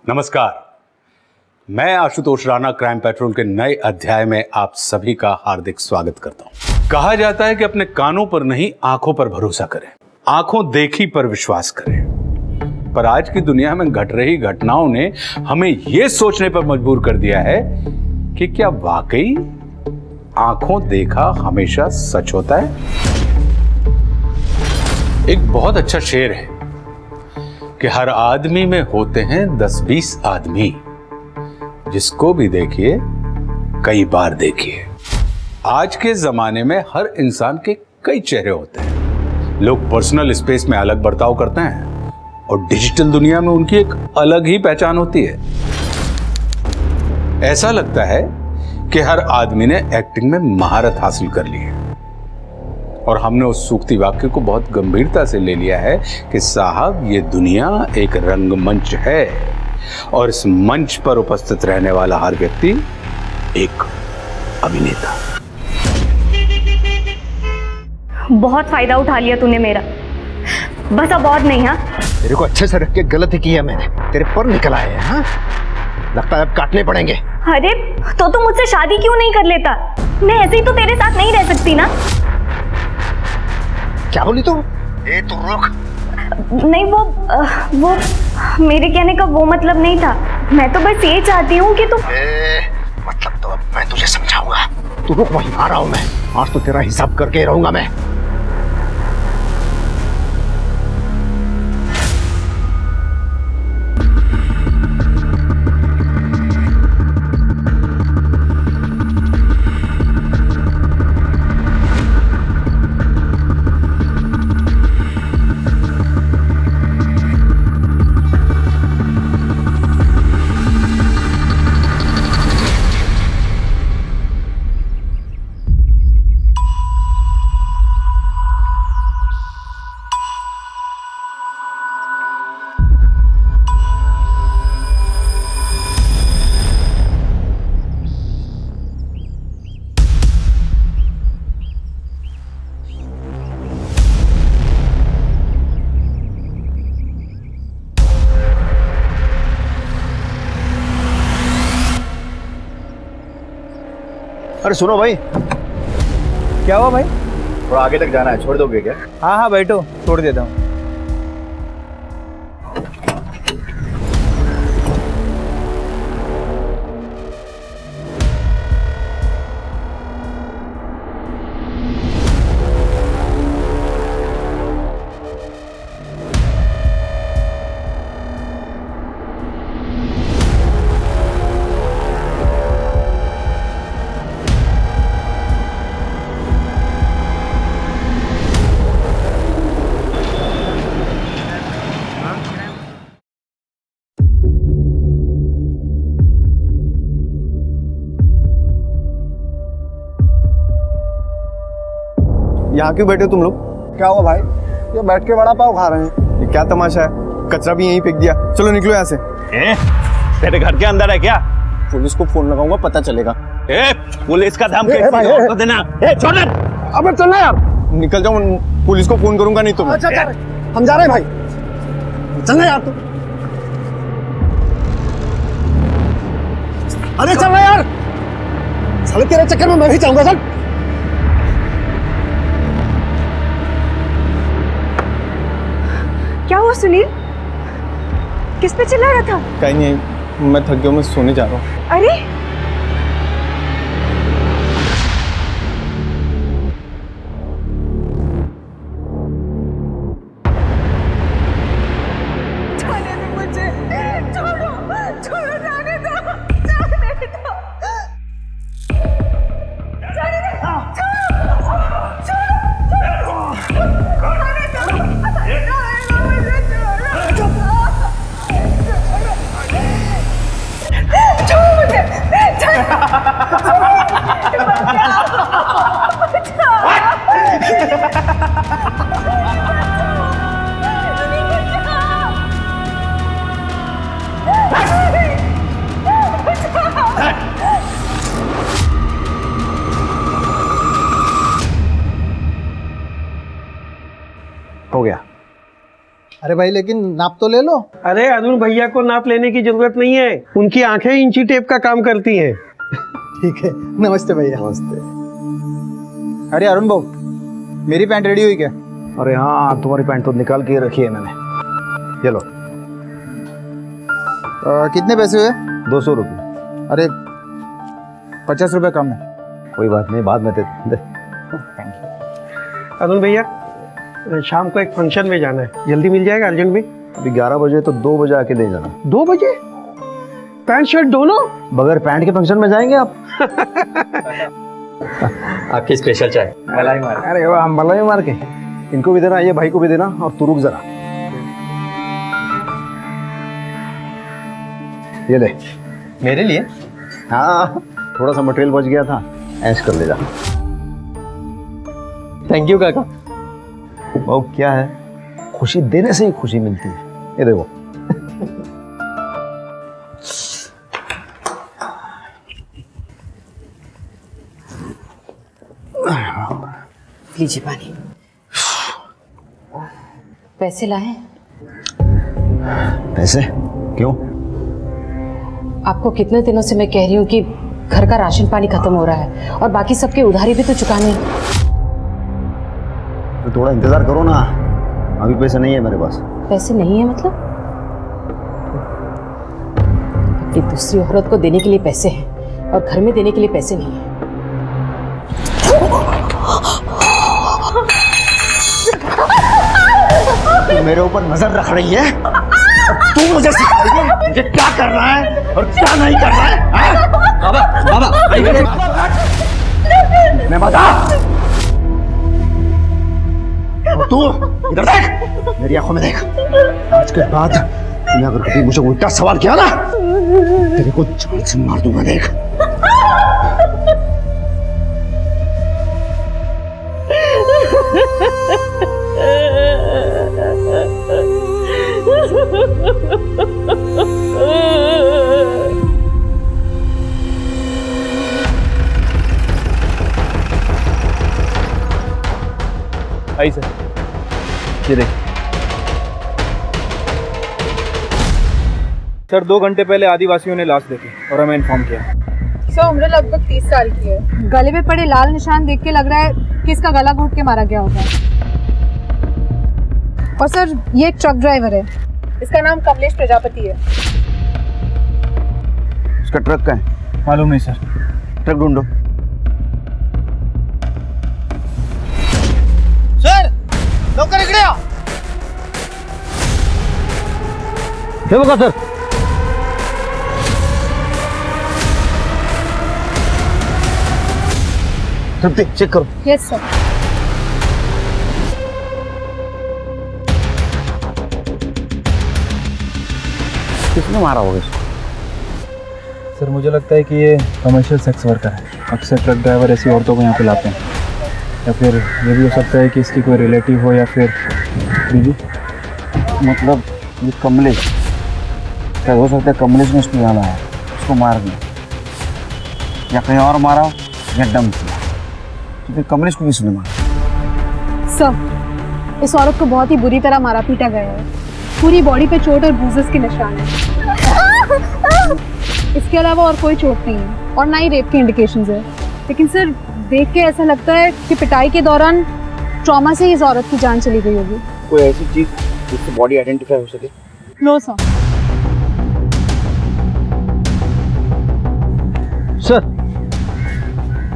नमस्कार, मैं Ashutosh Rana crime petrol के नए अध्याय में आप सभी का हार्दिक स्वागत करता हूं। कहा जाता है कि अपने कानों पर नहीं आंखों पर भरोसा करें, आंखों देखी पर विश्वास करें। पर आज की दुनिया में घट रही घटनाओं ने हमें यह सोचने पर मजबूर कर दिया है कि क्या वाकई आंखों देखा हमेशा सच होता है। एक बहुत अच्छा शेर है कि हर आदमी में होते हैं 10-20 आदमी, जिसको भी देखिए कई बार देखिए। आज के जमाने में हर इंसान के कई चेहरे होते हैं। लोग पर्सनल स्पेस में अलग बर्ताव करते हैं और डिजिटल दुनिया में उनकी एक अलग ही पहचान होती है। ऐसा लगता है कि हर आदमी ने एक्टिंग में महारत हासिल कर ली है और हमने उस सूक्ति वाक्य को बहुत गंभीरता से ले लिया है कि साहब ये दुनिया एक रंगमंच है और इस मंच पर उपस्थित रहने वाला हर व्यक्ति एक अभिनेता। बहुत फायदा उठा लिया तूने मेरा, बस अब और नहीं। हाँ, तेरे को अच्छे से रख के गलती की है मैंने, तेरे पर निकल आए हैं। हाँ, लगता है अब काटने पड़ेंगे। अरे तो तू मुझसे शादी क्यों नहीं कर लेता? मैं ऐसे ही तो तेरे साथ नहीं रह सकती ना। क्या बोली तू? ए तू रुक। नहीं, वो मेरे कहने का वो मतलब नहीं था। मैं तो बस ये चाहती हूँ कि तू मतलब तो अब मैं तुझे समझाऊंगा। तू रुक, वहीं आ रहा हूं मैं। आज तो तेरा हिसाब करके रहूंगा मैं। अरे सुनो भाई। क्या हुआ भाई? थोड़ा आगे तक जाना है, छोड़ दोगे क्या? हाँ हाँ बैठो, छोड़ देता हूँ। यहाँ क्यों बैठे हो तुम लोग? क्या हुआ भाई? ये बैठ के वड़ा पाव खा रहे हैं। ये क्या तमाशा है? कचरा भी यहीं फेंक दिया। चलो निकलो यहाँ से। तेरे घर के अंदर है क्या? पुलिस को फोन लगाऊंगा, पता चलेगा। पुलिस का धमकी तो देना। छोड़ दे। अबे चलना यार। निकल जाओ, पुलिस को फोन करूंगा नहीं तो मैं। अच्छा हम जा रहे हैं भाई, चलना यार तू। अरे चलना यार, साले तेरे चक्कर में मैं भी जाऊंगा। चल। क्या हुआ सुनील? किस पे चिल्ला रहा था? कहीं नहीं, मैं थक गया, मैं सोने जा रहा हूँ। अरे जाने दो मुझे, छोड़ो छोड़ो, जाने दो, जाने दो, जाने दो, हो गया। अरे भाई लेकिन नाप तो ले लो। अरे अरुण भैया को नाप लेने की जरूरत नहीं है, उनकी आंखें इंची टेप का काम करती हैं। ठीक है, नमस्ते भैया। नमस्ते। अरे अरुण भाऊ, मेरी पैंट रेडी हुई क्या? अरे हाँ, तुम्हारी पैंट तो निकाल के रखी है मैंने। ये लो। कितने पैसे हुए? 200 रुपये। अरे 50 रुपये कम है। कोई बात नहीं, बाद में दे। अरुण भैया, शाम को एक फंक्शन में जाना है, जल्दी मिल जाएगा अर्जेंट में? अभी 11 बजे तो 2 बजे आके ले जाना। 2 बजे? पैंट शर्ट दोनों? बगैर पैंट के फंक्शन में जाएंगे आप? आपकी स्पेशल चाय मलाई मार। अरे वाह, मलाई मार के। इनको भी देना, ये भाई को भी देना, और तू रुक जरा। ये ले। मेरे लिए? हाँ, थोड़ा सा मटेरियल बच गया था, ऐश कर ले जा। थैंक यू काका। वो क्या है, खुशी देने से ही खुशी मिलती है। ये देखो। लीजिए पानी। पैसे लाए? पैसे? क्यों? आपको कितने दिनों से मैं कह रही हूँ कि घर का राशन पानी खत्म हो रहा है और बाकी सबके उधारी भी तो चुकानी है। तो थोड़ा इंतजार करो ना, अभी पैसे नहीं है मेरे पास। पैसे नहीं है मतलब? अपनी दूसरी औरत को देने के लिए पैसे हैं और घर में देने के लिए पैसे नहीं है। तू मेरे ऊपर नजर रख रही है? तू मुझे सिखाएगी मुझे क्या करना है और क्या नहीं करना है? बाबा बाबा मैं बता। तू इधर देख, मेरी आंखों में देख। आज के बाद तूने अगर कभी मुझे उल्टा सवाल किया ना, तेरे को जान से मार दूंगा। देख। आई सर, ये देख सर, 2 घंटे पहले आदिवासियों ने लाश देखी और हमें इन्फॉर्म किया। सर उम्र लगभग 30 साल की है। गले पे पड़े लाल निशान देख के लग रहा है कि इसका गला घोट के मारा गया होगा। और सर ये एक ट्रक ड्राइवर है, इसका नाम कमलेश प्रजापति है। उसका ट्रक का है? मालूम नहीं सर। ट्रक ढूंढो। सर लवकर इकडे या। हे बघा सर। तृप्ति, चेक करो। Yes sir. किसने मारा होगा इसको? सर मुझे लगता है कि ये कमर्शियल सेक्स वर्कर है। अक्सर ट्रक ड्राइवर ऐसी औरतों को यहाँ पे लाते हैं, या फिर ये भी हो सकता है कि इसकी कोई रिलेटिव हो या फिर बीवी। मतलब ये कमलेश, क्या हो सकता है कमलेश ने उसको यहाँ लाया, उसको मार दिया, या कहीं और मारा या डम किया। तो फिर कमलेश को किसने मारा? सर इस औरत को बहुत ही बुरी तरह मारा पीटा गया है। पूरी बॉडी पे चोट और ब्रूजेस के निशान है। इसके अलावा और कोई चोट नहीं है और ना ही रेप के इंडिकेशंस है। लेकिन सर देख के ऐसा लगता है कि पिटाई के दौरान ट्रॉमा से इस औरत की जान चली गई होगी। कोई ऐसी चीज जिससे बॉडी आइडेंटिफाई हो सके? No sir. सर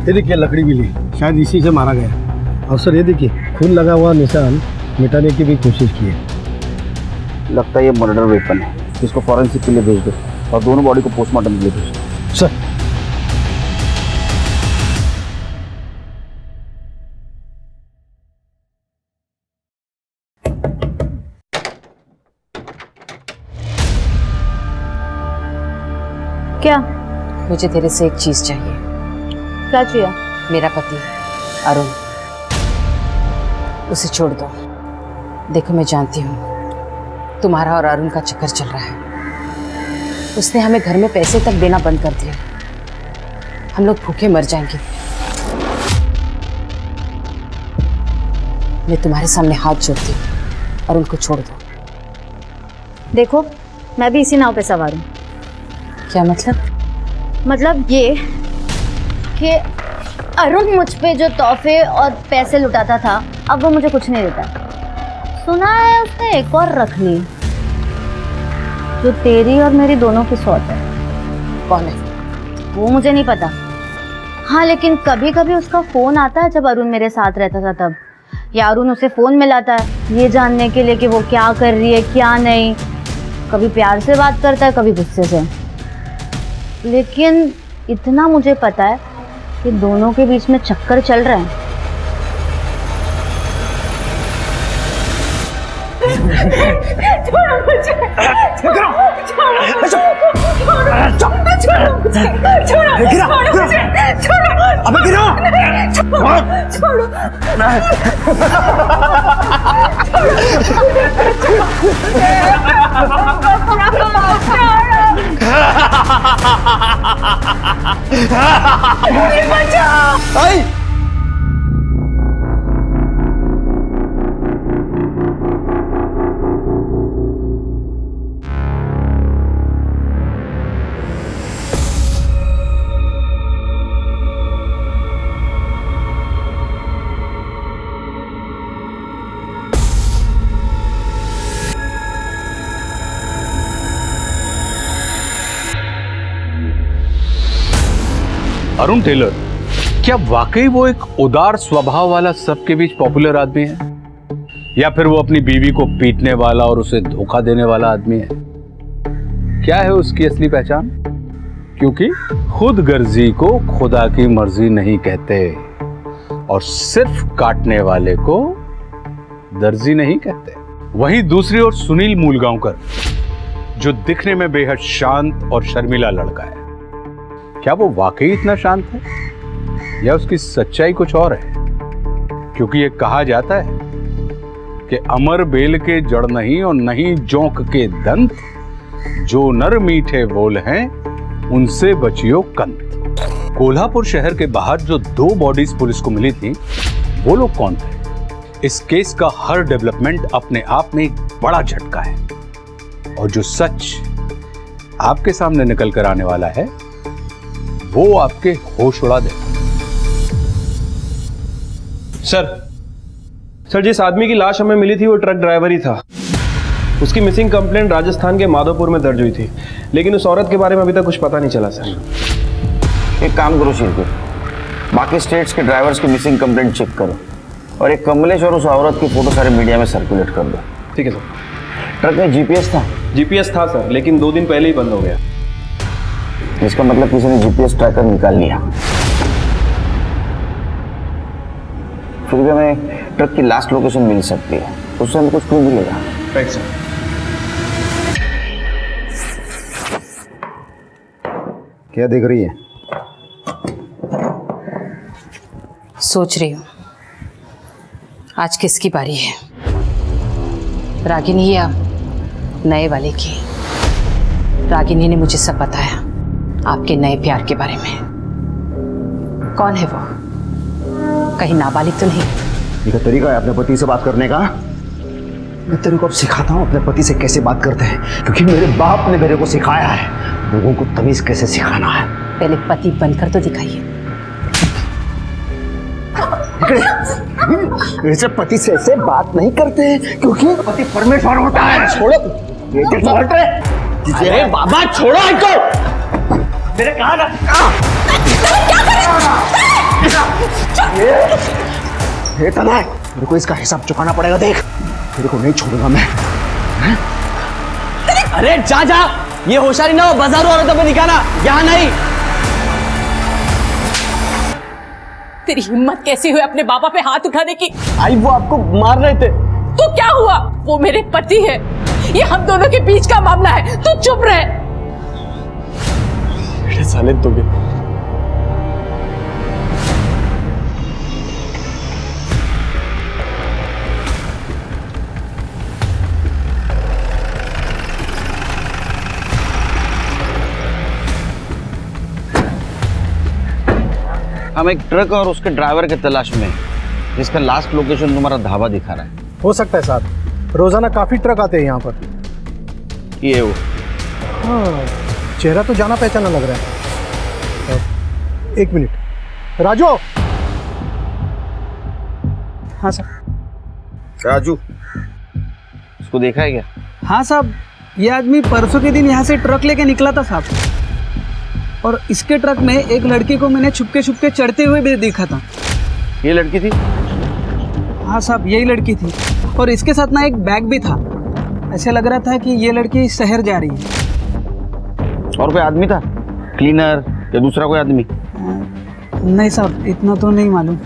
ये देखिए लकड़ी मिली, शायद इसी से मारा गया। और सर ये देखिए खून लगा हुआ निशान मिटाने की भी कोशिश की है। लगता है ये मर्डर वेपन है। इसको फॉरेंसिक के लिए भेज दो और दोनों बॉडी को पोस्टमार्टम के लिए भेज दो। सर क्या? मुझे तेरे से एक चीज चाहिए। क्या चाहिए? मेरा पति अरुण, उसे छोड़ दो। देखो मैं जानती हूँ तुम्हारा और अरुण का चक्कर चल रहा है। उसने हमें घर में पैसे तक देना बंद कर दिया। हम लोग भूखे मर जाएंगे। मैं तुम्हारे सामने हाथ जोड़ती हूँ और उनको छोड़ दो। देखो मैं भी इसी नाव पे सवार हूँ। क्या मतलब? मतलब ये कि अरुण मुझ पे जो तोहफे और पैसे लुटाता था अब वो मुझे कुछ नहीं देता। सुना है उसने एक और रख ली जो तेरी और मेरी दोनों की सौत है। कौन है? वो मुझे नहीं पता। हाँ लेकिन कभी कभी उसका फोन आता है जब अरुण मेरे साथ रहता था तब, या अरुण उसे फोन मिलाता है ये जानने के लिए कि वो क्या कर रही है क्या नहीं। कभी प्यार से बात करता है कभी गुस्से से, लेकिन इतना मुझे पता है कि दोनों के बीच में चक्कर चल रहा है। अरुण टेलर, क्या वाकई वो एक उदार स्वभाव वाला सबके बीच पॉपुलर आदमी है, या फिर वो अपनी बीवी को पीटने वाला और उसे धोखा देने वाला आदमी है? क्या है उसकी असली पहचान? क्योंकि खुद गर्जी को खुदा की मर्जी नहीं कहते और सिर्फ काटने वाले को दर्जी नहीं कहते। वहीं दूसरी ओर सुनील मूलगांवकर, जो दिखने में बेहद शांत और शर्मीला लड़का है, क्या वो वाकई इतना शांत है या उसकी सच्चाई कुछ और है? क्योंकि ये कहा जाता है कि अमर बेल के जड़ नहीं और नहीं जोंक के दंत, जो नर मीठे बोल हैं उनसे बचियो कंत। कोल्हापुर शहर के बाहर जो 2 बॉडीज पुलिस को मिली थी वो लोग कौन थे? इस केस का हर डेवलपमेंट अपने आप में एक बड़ा झटका है, और जो सच आपके सामने निकल कर आने वाला है वो आपके होश उड़ा देगा। सर जिस आदमी की लाश हमें मिली थी वो ट्रक ड्राइवर ही था। उसकी मिसिंग कंप्लेंट राजस्थान के माधोपुर में दर्ज हुई थी, लेकिन उस औरत के बारे में अभी तक कुछ पता नहीं चला सर। एक काम करो शिल्पी, बाकी स्टेट्स के ड्राइवर्स की मिसिंग कंप्लेंट चेक करो और एक कमलेश और उस औरत की फोटो सारे मीडिया में सर्कुलेट कर दो। ठीक है सर। ट्रक में जीपीएस था? जीपीएस था सर, लेकिन 2 दिन पहले ही बंद हो गया। इसका मतलब किसी ने जीपीएस ट्रैकर निकाल लिया। फिर भी हमें ट्रक की लास्ट लोकेशन मिल सकती है, उससे हमें कुछ क्लू मिलेगा। Right sir. क्या देख रही है? सोच रही हूँ आज किसकी बारी है, रागिनी या नए वाले की। रागिनी ने मुझे सब बताया आपके नए प्यार के बारे में। कौन है वो? कहीं नाबालिग तो नहीं? ये तरीका है अपने पति से बात करने का? मैं तेरे को अब सिखाता हूँ अपने पति से कैसे बात करते हैं, क्योंकि मेरे बाप ने मेरे को सिखाया है लोगों को तमीज कैसे सिखाना है। पहले पति बनकर तो दिखाइए। ऐसे पति से ऐसे बात नहीं करते, क्योंकि पति परमेश्वर होता है। छोड़ो अरे बाबा, छोड़ो इनको। मेरे कहा ना ये तना है, मेरे को इसका हिसाब चुकाना पड़ेगा। देख, तेरे को नहीं छोड़ूंगा मैं। अरे जा जा, ये होशियारी ना हो बाजारू औरतों पे दिखाना, यहाँ नहीं। तेरी हिम्मत कैसी हुई अपने बाबा पे हाथ उठाने की? आई वो आपको मार रहे थे। तो क्या हुआ? वो मेरे पति है, ये हम दोनों के बीच का मामला है। तू चुप रहे। मेरे साले तो भी। हम एक ट्रक और उसके ड्राइवर के तलाश में, जिसका लास्ट लोकेशन तुम्हारा ढाबा दिखा रहा है। हो सकता है साहब, रोजाना काफी ट्रक आते हैं यहाँ पर। ये वो हाँ, चेहरा तो जाना पहचाना लग रहा है। एक मिनट, राजू। हाँ साहब। राजू, इसको देखा है क्या? हाँ साहब, ये आदमी परसों के दिन यहाँ से ट्रक लेके निकला था साहब, और इसके ट्रक में एक लड़की को मैंने छुपके छुपके चढ़ते हुए भी देखा था। ये लड़की थी? हाँ साहब, यही लड़की थी, और इसके साथ ना एक बैग भी था। ऐसे लग रहा था कि ये लड़की शहर जा रही है। और कोई आदमी था, क्लीनर या दूसरा कोई आदमी? नहीं साहब, इतना तो नहीं मालूम।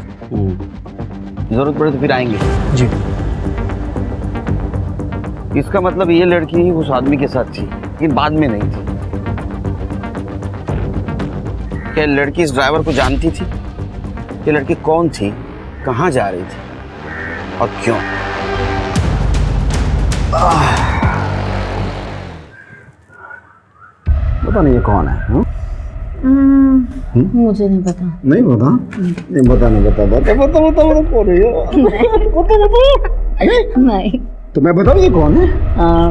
जरूरत पड़े तो फिर आएंगे। जी। इसका मतलब ये लड़की उस आदमी के साथ थी, लेकिन बाद में नहीं थी। क्या लड़की इस ड्राइवर को जानती थी? ये लड़की कौन थी, कहाँ जा रही थी और क्यों? पता नहीं ये कौन है। मुझे नहीं पता। नहीं पता? नहीं बता, नहीं बता, बता बता बता बता कौन है ये? नहीं। तो मैं बताऊँ ये कौन है? हाँ।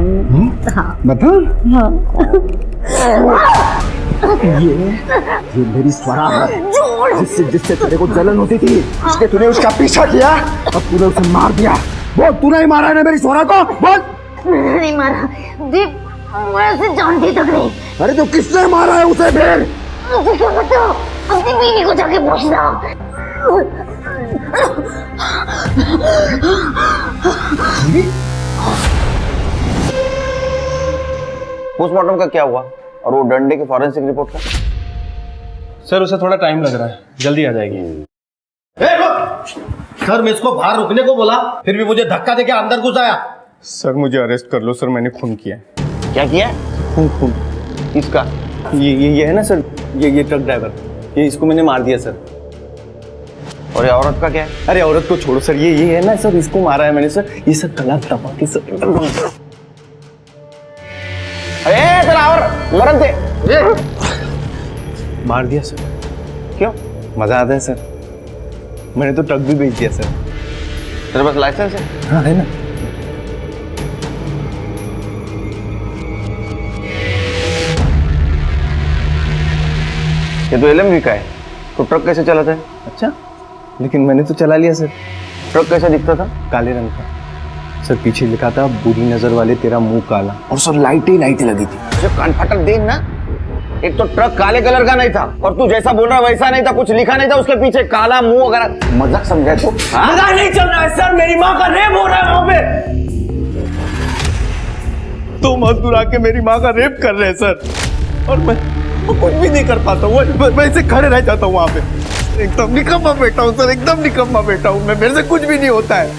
बता। हाँ। ये मेरी स्वरा है, जिससे तेरे को जलन होती थी, इसलिए तूने उसका पीछा किया और तूने उसे मार दिया। बोल, तूने ही मारा है ना मेरी स्वरा को? बोल। नहीं मारा दीप, मैं उसे जानती तक नहीं। अरे तो किसने मारा है उसे फिर? मुझे क्या पता, अपनी बीवी को जाके पूछना। पोस्टमार्टम का क्या हुआ और वो डंडे के फॉरेंसिक रिपोर्ट का? सर उसे थोड़ा टाइम लग रहा है, जल्दी आ जाएगी। सर, मैं इसको बाहर रुकने को बोला, फिर भी मुझे धक्का देके अंदर घुस आया। सर मुझे अरेस्ट कर लो सर, मैंने खून किया है। क्या किया? खून। किसका? ये है ना सर, ये ट्रक ड्राइवर, ये इसको मैंने मार दिया सर। और ये औरत का क्या है? अरे औरत को छोड़ो सर, ये है ना सर, इसको मारा है मैंने सर। ये सब गला दबा के सर। अरे तेरा और मरद दे। मार दिया सर। क्यों? मजा आता है सर, मैंने तो ट्रक भी बेच दिया सर। तेरे पास लाइसेंस है? हाँ है ना। ये तो एलएमवी का है, तो ट्रक कैसे चलाता है? अच्छा, लेकिन मैंने तो चला लिया सर। ट्रक कैसा दिखता था? काले रंग का सर, पीछे लिखा था बुरी नजर वाले तेरा मुंह काला। और सर लाइटें लगी थी। जो कान फाटक देख ना, एक तो ट्रक काले कलर का नहीं था, और तू जैसा बोल रहा वैसा नहीं था, कुछ लिखा नहीं था उसके पीछे, काला मुंह वगैरह। मजाक समझा तो? मजाक नहीं चल रहा है सर, मेरी माँ का रेप हो रहा है वहां पे। तो मजदूर आके मेरी माँ का रेप कर रहे हैं सर, और मैं कुछ भी नहीं कर पाता हूँ, मैं ऐसे खड़े रह जाता हूँ वहां पे। एकदम निकम्मा बेटा हूँ सर, एकदम निकम्मा बेटा हूँ मैं, मेरे से कुछ भी नहीं होता है।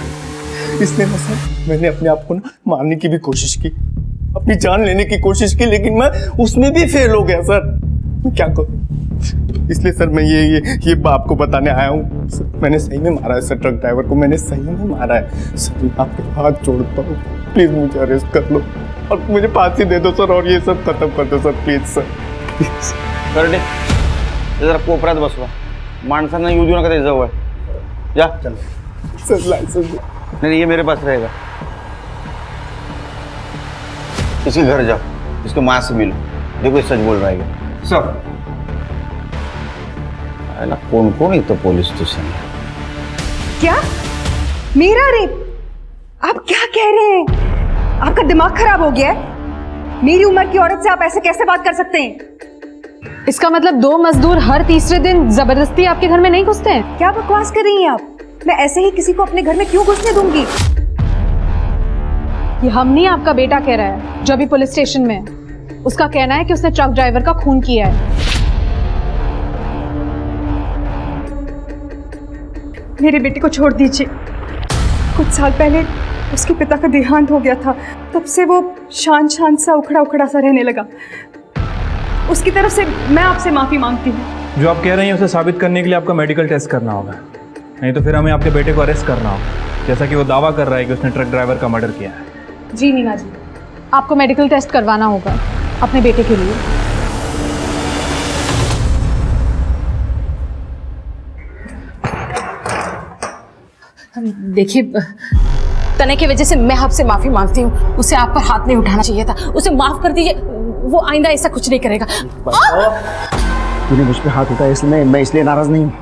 इसलिए ना सर, मैंने अपने आप को ना मारने की भी कोशिश की, अपनी जान लेने की कोशिश की, लेकिन मैं उसमें भी फेल हो गया सर। मैं क्या करूँ? इसलिए सर मैं ये बाप को बताने आया हूँ। मैंने सही में मारा है सर, ट्रक ड्राइवर को मैंने सही में मारा है सर। मैं आपके हाथ जोड़ता हूँ, प्लीज मुझे अरेस्ट कर लो और मुझे फांसी दे दो सर, और ये सब खत्म कर दो सर, प्लीज सर। करडे जरा कोपऱ्यात बसवा, माणसांना येऊ देऊ नका त्याच्या जवळ। जा चल सर लाइसेंस नहीं, ये मेरे पास रहेगा। इसके घर जाओ, इसके माँ से मिलो, देखो सच बोल रहा है सर। ना कौन कौन ही तो पुलिस स्टेशन है। क्या? मेरा रेप? आप क्या कह रहे हैं? आपका दिमाग खराब हो गया है? मेरी उम्र की औरत से आप ऐसे कैसे बात कर सकते हैं? इसका मतलब 2 मजदूर हर तीसरे दिन जबरदस्ती आपके घर में नहीं घुसते हैं? क्या बकवास कर रही हैं आप? मैं ऐसे ही किसी को अपने घर में क्यों घुसने दूंगी? ये हम नहीं, आपका बेटा कह रहा है जो अभी पुलिस स्टेशन में है। उसका कहना है कि उसने ट्रक ड्राइवर का खून किया है। मेरे बेटे को छोड़ दीजिए। कुछ साल पहले उसके पिता का देहांत हो गया था, तब से वो शांत शांत सा उखड़ा उखड़ा सा रहने लगा। उसकी तरफ से मैं आपसे माफ़ी मांगती हूँ। जो आप कह रही हैं उसे साबित करने के लिए आपका मेडिकल टेस्ट करना होगा, नहीं तो फिर हमें आपके बेटे को अरेस्ट करना होगा, जैसा कि वो दावा कर रहा है कि उसने ट्रक ड्राइवर का मर्डर किया है। जी नीना जी, आपको मेडिकल टेस्ट करवाना होगा अपने बेटे के लिए। देखिए तने की वजह से मैं आपसे माफी मांगती हूँ। उसे आप पर हाथ नहीं उठाना चाहिए था। उसे माफ कर दीजिए, वो आइंदा ऐसा कुछ नहीं करेगा। तूने मुझ पे हाथ उठाया इसलिए मैं इसलिए नाराज नहीं हूँ।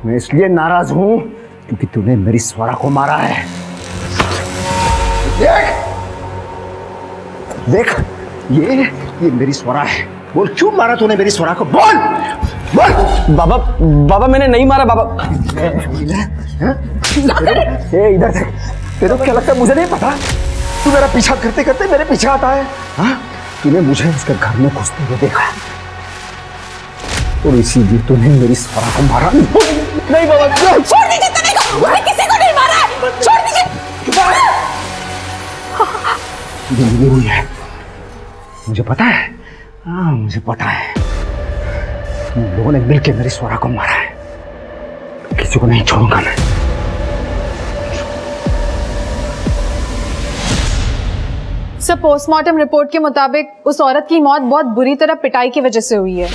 मैं इसलिए नाराज हूँ क्योंकि तूने मेरी स्वरा को मारा है। देख ये मेरी स्वरा है। बोल क्यों मारा तूने मेरी स्वरा को? बोल बोल। बाबा मैंने नहीं मारा बाबा। इधर से तेरे को क्या लगता है मुझे नहीं पता? तू मेरा पीछा करते करते मेरे पीछे आता है। हाँ, तूने मुझे उसके घर में घुसते हुए देखा और इसीलिए तूने मेरी स्वरा को मारा। नहीं बाबा, छोड़ दीजिए तने को, मैं किसी को नहीं मारा है। छोड़ दीजिए। हुई है, मुझे पता है। हाँ मुझे पता है, तुम लोगों ने मिलकर मेरी स्वरा को मारा है। किसी को नहीं छोड़ूंगा मैं। सर, पोस्टमार्टम रिपोर्ट के मुताबिक उस औरत की मौत बहुत बुरी तरह पिटाई की वजह से हुई है।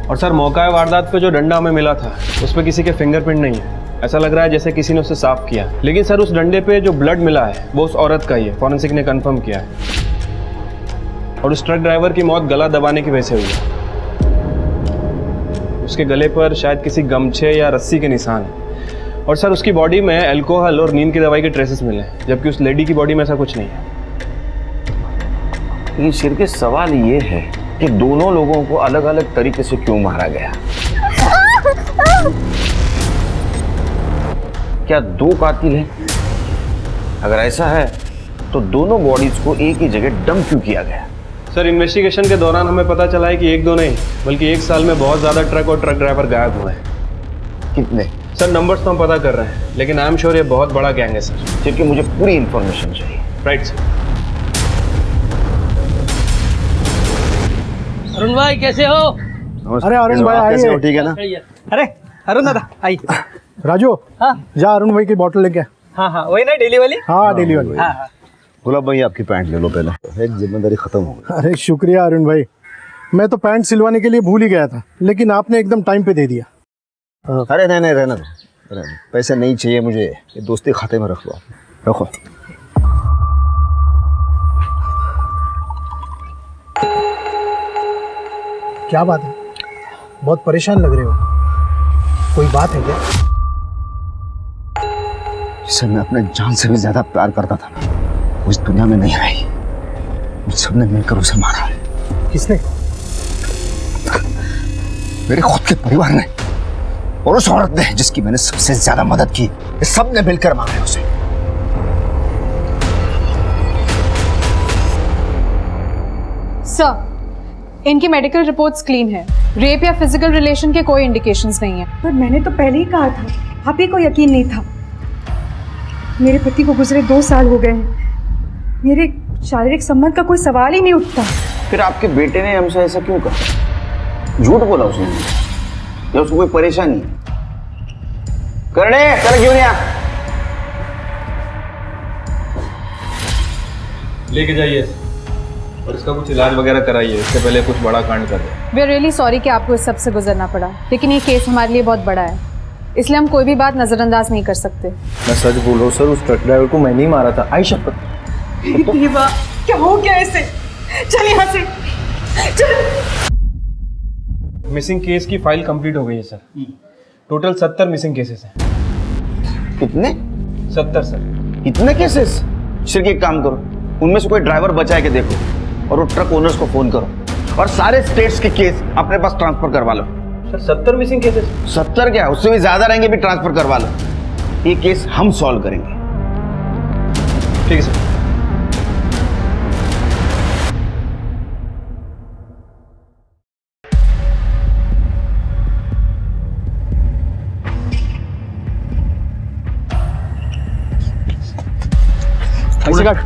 और सर मौका वारदात पे जो डंडा हमें मिला था उस पर किसी के फिंगरप्रिंट नहीं है। ऐसा लग रहा है जैसे किसी ने उसे साफ किया। लेकिन सर उस डंडे पे जो ब्लड मिला है वो उस औरत का ही है, फॉरेंसिक ने कंफर्म किया है। और उस ट्रक ड्राइवर की मौत गला दबाने की वजह से हुई है। उसके गले पर शायद किसी गमछे या रस्सी के निशान हैं। और सर उसकी बॉडी में अल्कोहल और नींद की दवाई के ट्रेसेस मिले हैं, जबकि उस लेडी की बॉडी में ऐसा कुछ नहीं है। लेकिन सिर के सवाल ये है कि दोनों लोगों को अलग अलग तरीके से क्यों मारा गया? क्या दो कातिल हैं? अगर ऐसा है तो दोनों बॉडीज को एक ही जगह डंप क्यों किया गया? सर इन्वेस्टिगेशन के दौरान हमें पता चला है कि एक दो नहीं बल्कि एक साल में बहुत ज़्यादा ट्रक और ट्रक ड्राइवर गायब हुए हैं। कितने? सर नंबर्स तो हम पता कर रहे हैं, लेकिन आई एम श्योर ये बहुत बड़ा गैंग है सर। क्योंकि मुझे पूरी इंफॉर्मेशन चाहिए। Right sir. अरुण भाई कैसे हो? अरे अरुण भाई कैसे हो? आइए। ठीक है ना? अरे अरुण दादा आइए। राजू, हाँ जा अरुण भाई की बोतल लेके आ। हाँ हाँ, वही ना डेली वाली। हाँ डेली वाली। हाँ हाँ। गुलाब भाई आपकी पैंट ले लो पहले, एक जिम्मेदारी खत्म हो गई। अरे शुक्रिया अरुण भाई, मैं तो पैंट सिलवाने के लिए भूल ही गया था, लेकिन आपने एकदम टाइम पे दे दिया। अरे नहीं रहना दो, पैसे नहीं चाहिए मुझे, ये दोस्ती खाते में रख लो। रखो। क्या बात है, बहुत परेशान लग रहे हो, कोई बात है क्या? जिसे मैं अपने जान से भी ज्यादा प्यार करता था वो इस दुनिया में नहीं रही। मुझ सबने मिलकर उसे मारा है। किसने? मेरे खुद के परिवार ने और उस औरत ने जिसकी मैंने सबसे ज्यादा मदद की, ये सब ने मिलकर मारा है उसे। सर, इनकी मेडिकल रिपोर्ट्स क्लीन है। रेप या फिजिकल रिलेशन के कोई इंडिकेशंस नहीं है। पर मैंने तो पहले ही कहा था, आप ही को यकीन नहीं था। मेरे पति को गुजरे 2 साल हो गए हैं, मेरे शारीरिक संबंध का कोई सवाल ही नहीं उठता। फिर आपके बेटे ने हमसे ऐसा क्यों कहा? झूठ बोला उसने या उसको कोई परेशानी? करने चल क्यों नहीं आ? लेके जाइए और इसका कुछ इलाज वगैरह कराइए, इससे पहले कुछ बड़ा कांड कर दे। वी आर रियली सॉरी कि आपको इस सब से गुजरना पड़ा, लेकिन ये केस हमारे लिए बहुत बड़ा है, इसलिए हम कोई भी बात नजरअंदाज नहीं कर सकते। मैं सच बोल रहा हूँ सर, उस ट्रक ड्राइवर को मैंने ही मारा था। आई शपथ। क्या हो गया ऐसे? चल यहाँ से चल। मिसिंग केस की फाइल कंप्लीट हो गई है सर। टोटल 70 मिसिंग केसेस हैं। कितने? 70 सर। इतने केसेस? सिर्फ एक काम करो, उनमें से कोई ड्राइवर बचा है कि देखो, और वो ट्रक ओनर्स को फोन करो और सारे स्टेट्स के केस अपने पास ट्रांसफर करवा लो। Sir 70 missing cases? 70 क्या, उससे भी ज्यादा रहेंगे, भी ट्रांसफर करवा लो। ये केस हम सॉल्व करेंगे। ठीक है सर। पैसे काट।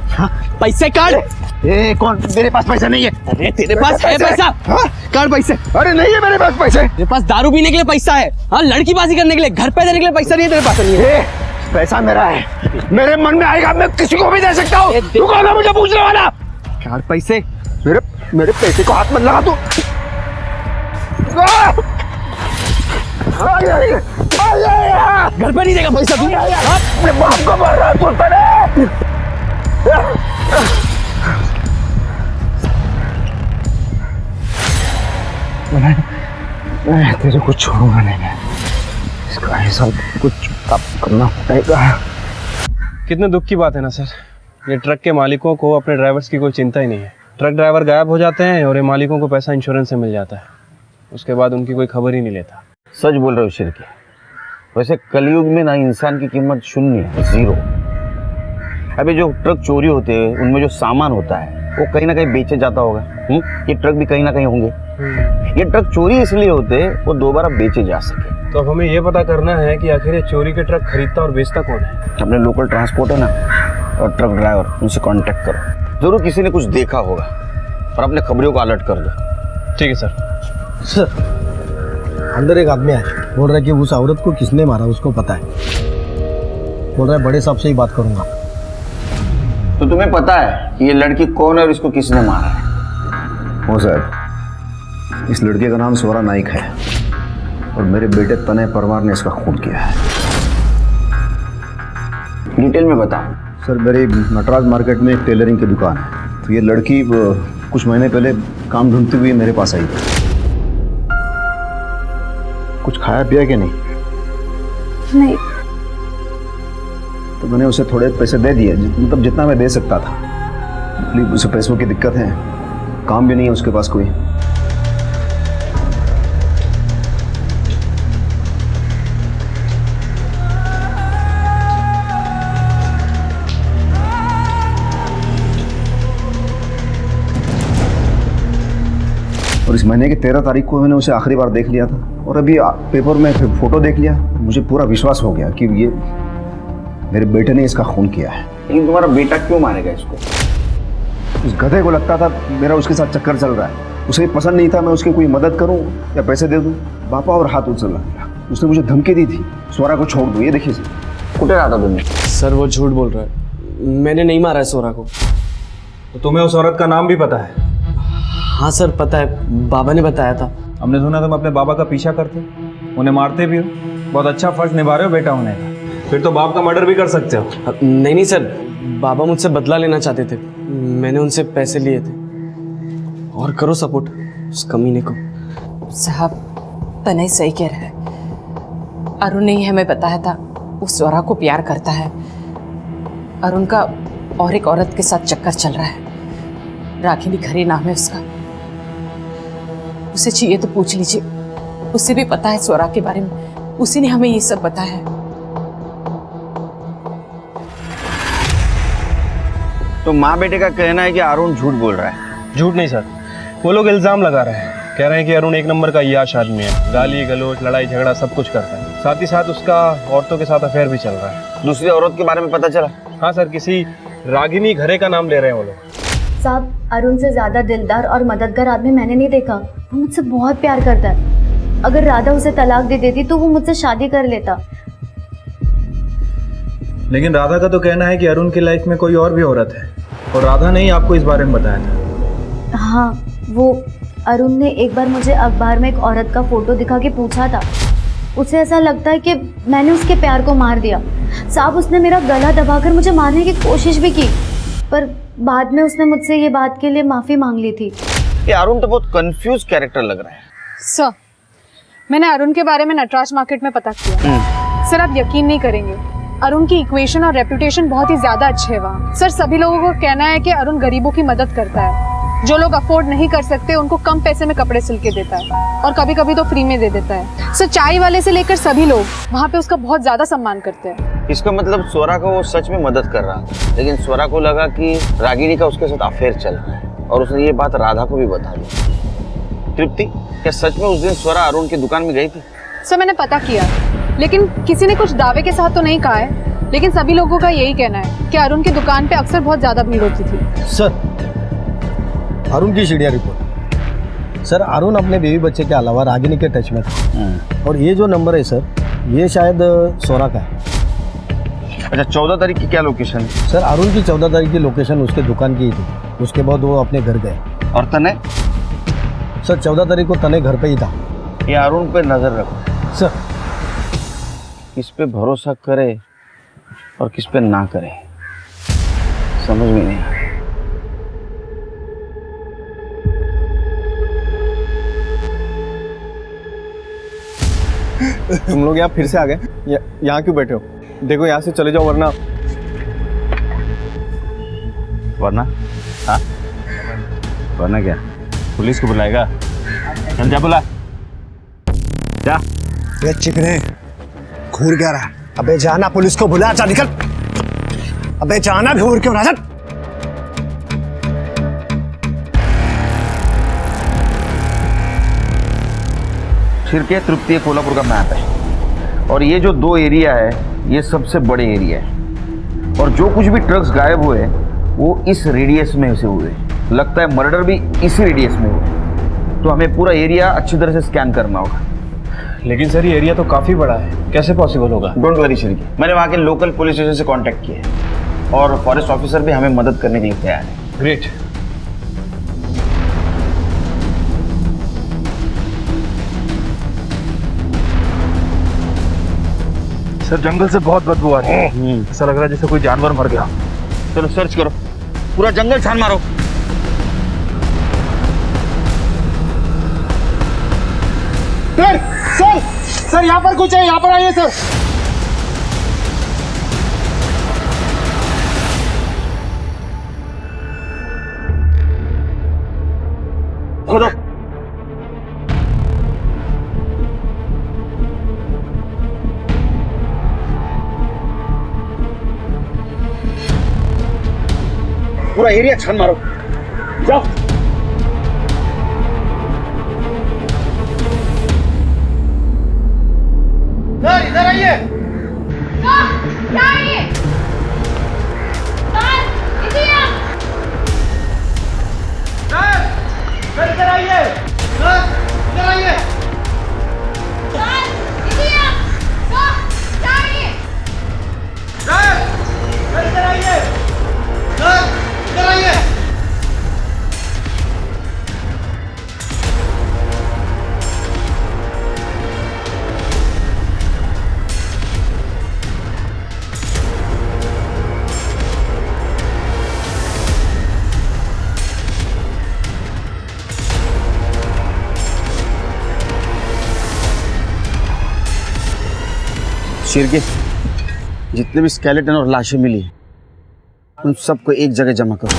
पैसे काट। ए कौन? मेरे पास पैसा नहीं है। अरे तेरे पास है पैसा? हाँ? काट पैसे। अरे नहीं है मेरे पास पैसे। तेरे पास दारू पीने के लिए पैसा है, हाँ लड़कीबाजी करने के लिए, घर पे देने के लिए पैसा नहीं है तेरे पास? नहीं है। पैसा मेरा है, मेरे मन में आएगा मैं किसी को भी दे सकता हूँ। तू कौन है मुझे पूछने वाला? काट पैसे। मेरे पैसे को हाथ मत लगा तू। घर पे नहीं देगा पैसा तू? अपने बाप को मार रहा है बोलता है। मैं तेरे को छोड़ूंगा नहीं। मैं इसका हिसाब कुछ चुपचाप करना पड़ेगा। कितने दुख की बात है ना सर, ये ट्रक के मालिकों को अपने ड्राइवर्स की कोई चिंता ही नहीं है। ट्रक ड्राइवर गायब हो जाते हैं और ये मालिकों को पैसा इंश्योरेंस से मिल जाता है, उसके बाद उनकी कोई खबर ही नहीं लेता। सच बोल रहे हो शिरके। वैसे कलयुग में ना इंसान की कीमत शून्य है, जीरो। अभी जो ट्रक चोरी होते हैं उनमें जो सामान होता है वो कहीं ना कहीं बेचे जाता होगा। ये ट्रक भी कहीं ना कहीं होंगे। ये ट्रक चोरी इसलिए होते हैं वो दोबारा बेचे जा सके। तो अब हमें ये पता करना है कि आखिर ये चोरी के ट्रक खरीदता और बेचता कौन है। अपने लोकल ट्रांसपोर्ट है ना और ट्रक ड्राइवर, उनसे कांटेक्ट करो। जरूर किसी ने कुछ देखा होगा और अपने खबरों को अलर्ट कर दो। ठीक है सर। सर अंदर एक आदमी है, बोल रहा है कि उस औरत को किसने मारा उसको पता है। बोल रहा है बड़े साहब से ही बात करूंगा। तो तुम्हें पता है कि ये लड़की कौन है और इसको किसने मारा है? हो साहब, इस लड़के का नाम स्वरा नाइक है और मेरे बेटे तनय परमार ने इसका खून किया है। डिटेल में बताओ। सर मेरी नटराज मार्केट में एक टेलरिंग की दुकान है, तो ये लड़की कुछ महीने पहले काम ढूंढती हुई मेरे पास आई। कुछ खाया पिया कि नहीं? नहीं। तो मैंने उसे थोड़े पैसे दे दिए, मतलब जितना मैं दे सकता था। उसे पैसों की दिक्कत है, काम भी नहीं है उसके पास कोई। और इस महीने की 13 तारीख को मैंने उसे आखिरी बार देख लिया था और अभी पेपर में फोटो देख लिया। मुझे पूरा विश्वास हो गया कि ये मेरे बेटे ने इसका खून किया है। लेकिन तुम्हारा बेटा क्यों मारेगा इसको? उस गधे को लगता था मेरा उसके साथ चक्कर चल रहा है। उसे पसंद नहीं था मैं उसकी कोई मदद करूं या पैसे दे दूं। पापा और हाथ उछल रहा। उसने मुझे धमकी दी थी, स्वरा को छोड़ दो। ये देखिए सर। कुटे रहा था तुमने? सर वो झूठ बोल रहा है, मैंने नहीं मारा है स्वरा को। तो तुम्हें उस औरत का नाम भी पता है? हाँ सर पता है, बाबा ने बताया था। हमने सुना तुम अपने बाबा का पीछा करते, उन्हें मारते भी हो। बहुत अच्छा फर्ज निभा रहे हो बेटा होने का। फिर तो बाप का मर्डर भी कर सकते हो। नहीं नहीं सर, बाबा मुझसे बदला लेना चाहते थे, मैंने उनसे पैसे लिए थे। और करो सपोर्ट उस कमीने को। साहब तनय सही कह रहा है। अरुण ने ही हमें बताया था वो स्वरा को प्यार करता है। अरुण का और एक औरत के साथ चक्कर चल रहा है, रागिनी खरे नाम है उसका। उसे चाहिए तो पूछ लीजिए, उसे भी पता है स्वरा के बारे में। उसी ने हमें ये सब बताया है। तो माँ बेटे का कहना है कि अरुण झूठ बोल रहा है। झूठ नहीं सर, वो लोग इल्जाम लगा रहे हैं। कह रहे हैं कि अरुण एक नंबर का याश आदमी है, गाली गलोच लड़ाई झगड़ा सब कुछ करता है। साथ ही साथ उसका औरतों के साथ अफेयर भी चल रहा है। दूसरी औरत के बारे में पता चला? हाँ सर, किसी रागिनी घरे का नाम ले रहे हैं वो लोग। साहब अरुण से ज्यादा दिलदार और मददगार आदमी मैंने नहीं देखा। वो मुझसे बहुत प्यार करता है। अगर राधा उसे तलाक दे देती तो वो मुझसे शादी कर लेता। लेकिन राधा का तो कहना है कि अरुण की लाइफ में कोई और भी औरत है, और राधा ने ही आपको इस बारे में बताया था। हाँ, वो अरुण ने एक बार मुझे अखबार में एक औरत का फोटो दिखा के पूछा था। उसे ऐसा लगता है कि मैंने उसके प्यार को मार दिया। साहब उसने मेरा गला दबाकर मुझे मारने की कोशिश भी की, पर बाद में उसने मुझसे ये बात के लिए माफ़ी मांग ली थी। ये अरुण तो बहुत कंफ्यूज कैरेक्टर लग रहा है। सर मैंने अरुण के बारे में नटराज मार्केट में पता किया। सर आप यकीन नहीं करेंगे, अरुण की इक्वेशन और रेपुटेशन बहुत ही ज्यादा अच्छे है वहाँ। सर सभी लोगों को कहना है कि अरुण गरीबों की मदद करता है। जो लोग अफोर्ड नहीं कर सकते उनको कम पैसे में कपड़े सिल के देता है, और कभी कभी तो फ्री में दे देता है। सर चाय वाले से लेकर सभी लोग वहाँ पे उसका बहुत ज्यादा सम्मान करते हैं। इसका मतलब स्वरा को वो सच में मदद कर रहा था, लेकिन स्वरा को लगा कि रागिनी का उसके साथ अफेयर चल रहा है, और उसने ये बात राधा को भी बता दी। तृप्ति, क्या सच में उस दिन स्वरा अरुण की दुकान में गई थी? सर मैंने पता किया, लेकिन किसी ने कुछ दावे के साथ तो नहीं कहा है, लेकिन सभी लोगों का यही कहना है कि अरुण की दुकान पे अक्सर बहुत ज्यादा भीड़ होती थी। सर अरुण की शीडिया रिपोर्ट। सर अरुण अपने बीवी बच्चे के अलावा रागिनी के टच में था, और ये जो नंबर है सर ये शायद स्वरा का है। अच्छा, 14 तारीख की क्या लोकेशन है? सर अरुण की 14 तारीख की लोकेशन उसके दुकान की ही थी। उसके बाद वो अपने घर गए। और तनय? सर 14 तारीख को तनय घर पे ही था। ये अरुण पे नजर रखो। सर किस पे भरोसा करे और किस पे ना करे, समझ में नहीं आ रहा। तुम लोग यहाँ फिर से आ गए? यहाँ क्यों बैठे हो? देखो यहाँ से चले जाओ वरना। वरना? हाँ? वरना क्या? पुलिस को बुलाएगा? चल जा बुला। जा। ये चिकने घूर क्या रहा? अबे जाना, पुलिस को बुला, जा निकल। अबे जाना, घूर क्यों रहा? शिरके तृप्ति कोल्हापुर का मैप है और ये जो 2 एरिया है ये सबसे बड़े एरिया है और जो कुछ भी ट्रक्स गायब हुए वो इस रेडियस में से हुए। लगता है मर्डर भी इसी रेडियस में हुए, तो हमें पूरा एरिया अच्छी तरह से स्कैन करना होगा। लेकिन सर ये एरिया तो काफ़ी बड़ा है, कैसे पॉसिबल होगा? डोंट वरी शिरके, मैंने वहाँ के लोकल पुलिस स्टेशन से कॉन्टैक्ट किया है और फॉरेस्ट ऑफिसर भी हमें मदद करने के लिए तैयार है। ग्रेट। सर जंगल से बहुत बदबू आ रही है, ऐसा लग रहा है जैसे कोई जानवर मर गया। चलो सर्च करो, पूरा जंगल छान मारो। सर यहाँ पर कुछ है, यहाँ पर आइए सर। खोदो। पूरा एरिया छान मारो, जाओ। सर इधर आइए। क्या है ये? सर, सर इधर आइए। सर इधर आइए। सर इधर आइए। सर इधर आइए। शिरके, जितने भी स्केलेटन और लाशें मिली हैं उन सबको एक जगह जमा करो।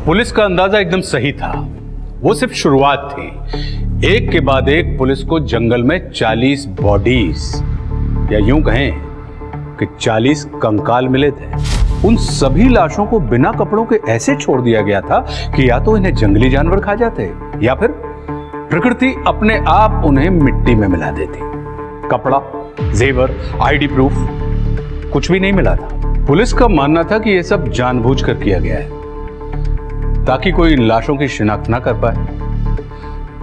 पुलिस का अंदाजा एकदम सही था, वो सिर्फ शुरुआत थी। एक के बाद एक पुलिस को जंगल में 40 बॉडीज या यूं कहें कि 40 कंकाल मिले थे। उन सभी लाशों को बिना कपड़ों के ऐसे छोड़ दिया गया था कि या तो इन्हें जंगली जानवर खा जाते या फिर प्रकृति अपने आप उन्हें मिट्टी में मिला देती। कपड़ा, जेवर, आईडी प्रूफ कुछ भी नहीं मिला था। पुलिस का मानना था कि यह सब जानबूझकर किया गया है ताकि कोई इन लाशों की शिनाख्त ना कर पाए।